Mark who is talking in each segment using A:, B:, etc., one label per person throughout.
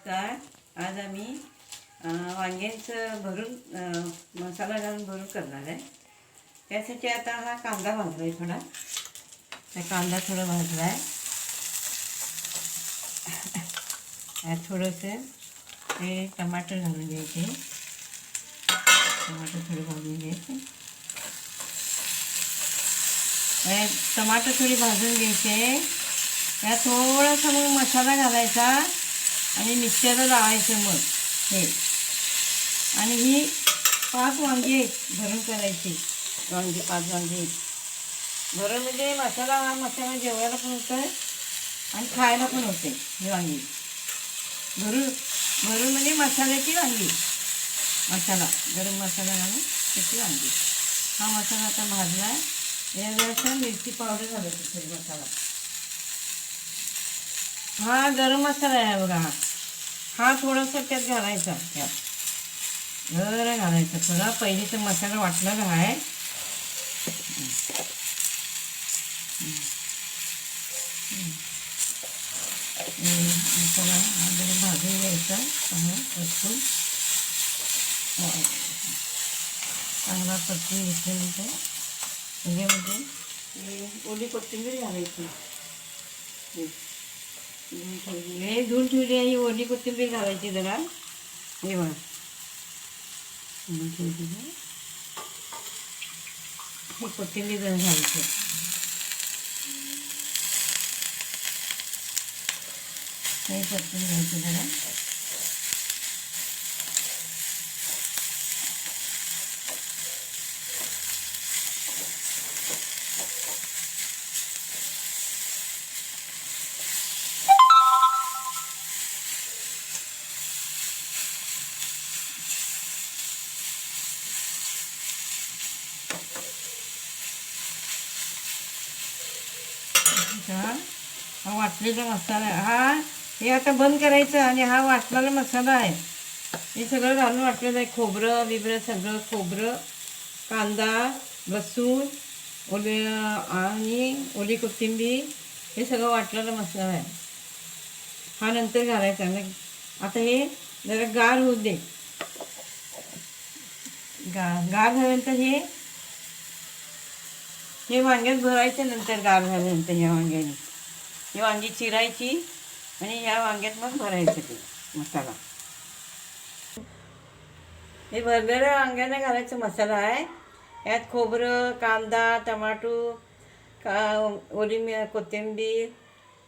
A: नमस्कार. आज आम्ही वांग्यांचं भरून मसाला घालून भरून करणार आहे. त्यासाठी आता हा कांदा भाजला आहे थोडा. हा कांदा थोडा भाजला आहे. यात थोडंसं हे टमाटर घालून घ्यायचे. टमाटर थोडे भाजून घ्यायचे. टमाटर थोडी भाजून घ्यायचे. यात थोडासा मग मसाला घालायचा आणि मिक्सरला लावायचं मग हे. आणि ही 5 वांगी आहेत भरून करायची. 5 वांगी आहेत भरून, म्हणजे मसाला जेवायला पण होतं आणि खायला पण होते. ही वांगी भरून भरून म्हणजे मसाल्याची वांगी, मसाला गरम मसाला घालून त्याची वांगी. हा मसाला आता भाजला आहे. या जरासं मिरची पावडर घालायची थोडी मसाला. हा गरम मसाला आहे बघा. हा थोडासा त्यात घालायचा. त्यात जरा घालायचा थोडा. पहिले तर मसाला वाटलेला आहे. मसाला जरा भाजून घ्यायचा परतून. चांगला परतून घेतल्यानंतर त्याच्यामध्ये ओली कोथिंबीर घालायची. हे धुवून ठेवली आहे. ओली कोथिंबीर घालायची जरा. हे बघा हे कोथिंबीर जरा घालायची. हे परतून घ्यायचं जरा. हा वाटलेला मसाला हा. हे आता बंद करायचं आणि हा वाटलेला मसाला आहे. हे सगळं घालून वाटलेलं आहे. खोबरं बिबरं सगळं. खोबरं, कांदा, लसूण, आणि ओली कोथिंबीर हे सगळं वाटलेला मसाला आहे. हा नंतर घालायचा. आता हे जरा गार होऊ दे. गार झाल्यानंतर हे वांग्यात भरायचं. नंतर गार झाल्यानंतर ही वांगी चिरायची आणि ह्या वांग्यात मग भरायचं ते मसाला. हे भरलेल्या वांग्याने घालायचं मसाला आहे. यात खोबरं, कांदा, टमाटो, ओली कोथिंबीर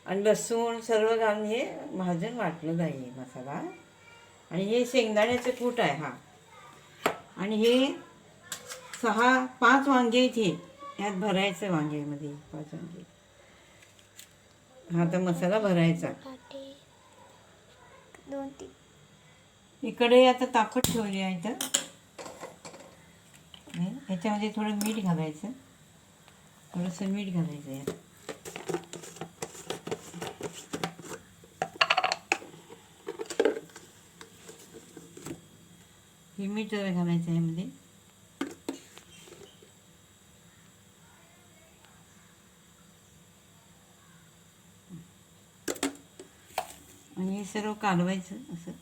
A: आणि लसूण सर्व घालून हे भाजून वाटलं आहे मसाला. आणि हे शेंगदाण्याचं कूट आहे हा. आणि हे 5 वांगे आहेत. हे यात भरायचं वांग्यामध्ये 5 वांगे. हा तर मसाला भरायचा. इकडे आता ताकद ठेवली आहे. तर ह्याच्यामध्ये थोडं मीठ घालायचं. थोडंसं मीठ घालायचं यात. हे मीठ जरा घालायचं यामध्ये. आणि हे सर्व कालवायचं असं.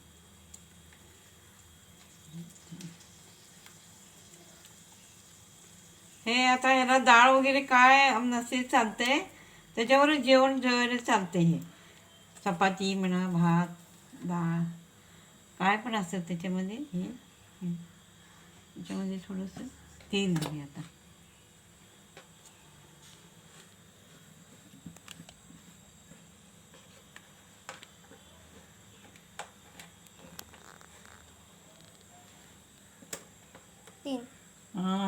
A: हे आता ह्याला डाळ वगैरे काय नसेल चालते, त्याच्यावरच जेवण जेवायला चालते. हे चपाती म्हणा, भात, डाळ काय पण असतं त्याच्यामध्ये. त्याच्यामध्ये थोडंसं तेल घालूया आता.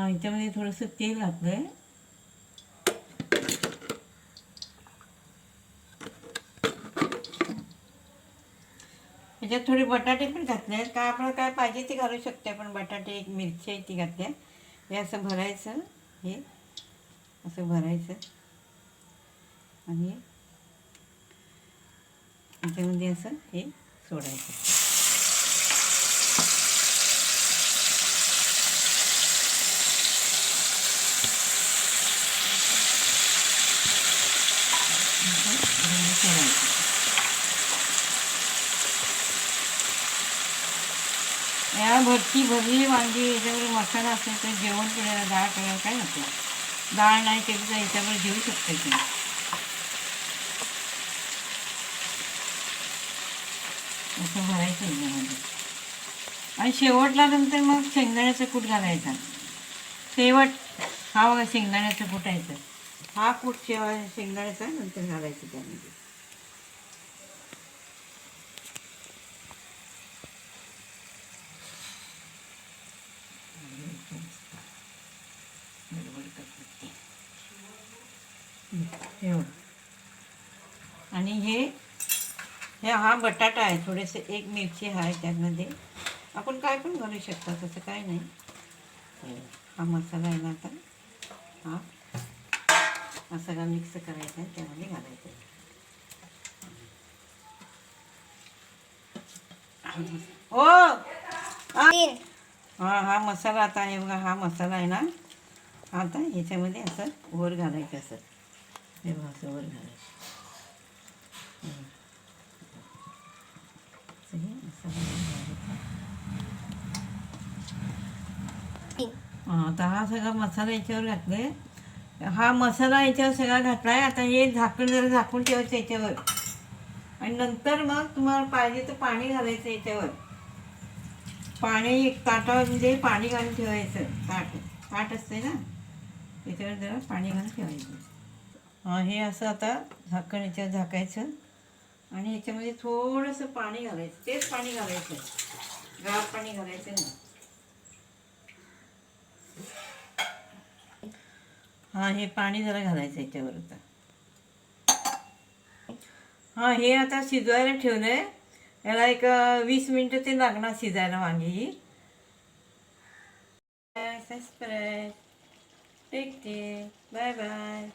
A: ह्याच्यामध्ये थोडंसं तेल घातलं आहे. ह्याच्यात थोडे बटाटे पण घातले आहेत. काय आपल्याला काय पाहिजे ते घालू शकते आपण. बटाटे, एक मिरची आहे ती घातल्या. हे असं भरायचं. हे असं भरायचं आणि ह्याच्यामध्ये असं हे सोडायचं. या भरलेली वांगी याच्यावर मसाला असेल तर जेवण करायला डाळ करायला काय नको. डाळ नाही केली तर याच्यावर जेवू शकते तुम्ही. असं भरायचं याच्यामध्ये. आणि शेवटला नंतर मग शेंगदाण्याचं कूट घालायचा. शेवट हा बघा शेंगदाण्याचं कुटायचं. हा कूट शेंगदाण्याचा नंतर घालायचं त्यामध्ये. एवढं. आणि हे हा बटाटा आहे, थोडेसे एक मिरची आहे त्यामध्ये. आपण काय पण घालू शकता, तसं काय नाही. हा मसाला आहे ना, आता हा सगळा मिक्स करायचा आहे, त्यामध्ये घालायचं आहे. ओ हा मसाला आता आहे बघा. हा मसाला आहे ना, आता ह्याच्यामध्ये असं वर घालायचं. असं हे बघा, असं वर घालायचं. आता हा सगळा मसाला याच्यावर घातलाय. हा मसाला याच्यावर सगळा घातलाय. आता हे झाकण जरा झाकून ठेवायचं याच्यावर. आणि नंतर मग तुम्हाला पाहिजे तर पाणी घालायचं याच्यावर. पाणी एक ताटामध्ये पाणी घालून ठेवायचं. ताट असते ना, त्याच्यावर जरा पाणी घालून ठेवायचं. हे असं आता झाकण याच्यावर झाकायचं आणि याच्यामध्ये थोडंसं पाणी घालायचं. तेच पाणी घालायचं, गार पाणी घालायचं नाही. हे पाणी जरा घालायचं याच्यावर आता. हे आता शिजवायला ठेवलंय. याला एक 20 मिनिटं ते लागणार शिजायला वांगी ही. Subscribe. Take care. Bye bye.